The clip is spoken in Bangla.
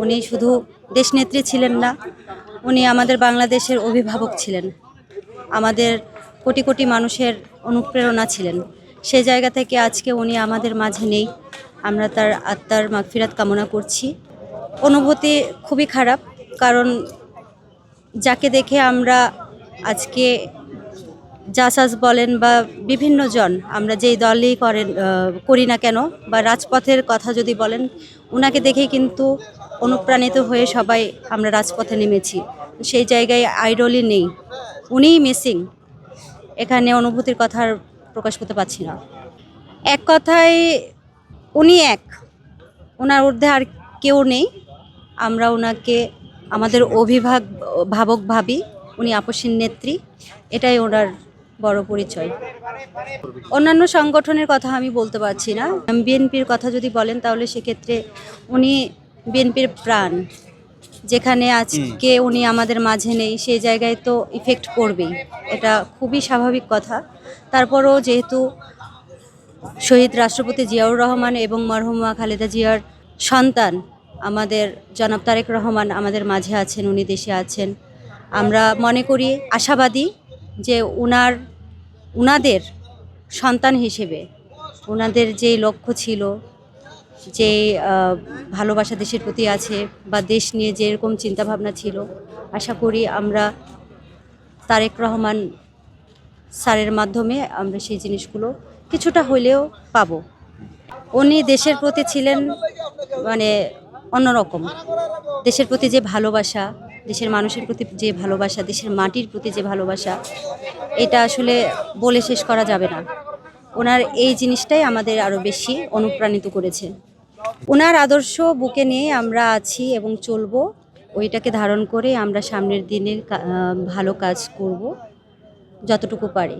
উনি শুধু দেশনেত্রী ছিলেন না, উনি আমাদের বাংলাদেশের অভিভাবক ছিলেন, আমাদের কোটি কোটি মানুষের অনুপ্রেরণা ছিলেন। সে জায়গা থেকে আজকে উনি আমাদের মাঝে নেই। আমরা তার আত্মার মাগফিরাত কামনা করছি। অনুভূতি খুবই খারাপ, কারণ যাকে দেখে আমরা আজকে জাসাস বলেন বা বিভিন্ন জন আমরা যেই দলই করি না কেন, বা রাজপথের কথা যদি বলেন, ওনাকে দেখেই কিন্তু অনুপ্রাণিত হয়ে সবাই আমরা রাজপথে নেমেছি। সেই জায়গায় আইডলই নেই, উনিই মিসিং। এখানে অনুভূতির কথা আর প্রকাশ করতে পারছি না। এক কথায় উনি এক, ওনার ঊর্ধ্বে আর কেউ নেই। আমরা ওনাকে আমাদের ভাবক ভাবি, উনি আপসীন নেত্রী, এটাই ওনার বড় পরিচয়। অন্যান্য সংগঠনের কথা আমি বলতে পারছি না। বিএনপির কথা যদি বলেন তাহলে সেক্ষেত্রে উনি বিএনপির প্রাণ। যেখানে আজকে উনি আমাদের মাঝে নেই, সেই জায়গায় তো ইফেক্ট পড়বেই, এটা খুবই স্বাভাবিক কথা। তারপরও যেহেতু শহীদ রাষ্ট্রপতি জিয়াউর রহমান এবং মরহুমা খালেদা জিয়ার সন্তান আমাদের জনাব তারেক রহমান আমাদের মাঝে আছেন, উনি দেশে আছেন, আমরা মনে করি, আশাবাদী যে উনাদের সন্তান হিসেবে ওনাদের যে লক্ষ্য ছিল, যে ভালোবাসা দেশের প্রতি আছে, বা দেশ নিয়ে যেরকম চিন্তাভাবনা ছিল, আশা করি আমরা তারেক রহমান স্যারের মাধ্যমে আমরা সেই জিনিসগুলো কিছুটা হলেও পাবো। উনি দেশের প্রতি ছিলেন মানে অন্যরকম। দেশের প্রতি যে ভালোবাসা, দেশের মানুষের প্রতি যে ভালোবাসা, দেশের মাটির প্রতি যে ভালোবাসা, এটা আসলে বলে শেষ করা যাবে না। ওনার এই জিনিসটাই আমাদের আরও বেশি অনুপ্রাণিত করেছে। ওনার আদর্শ বুকে নিয়ে আমরা আছি এবং চলবো। ওইটাকে ধারণ করে আমরা সামনের দিনের ভালো কাজ করব যতটুকু পারি।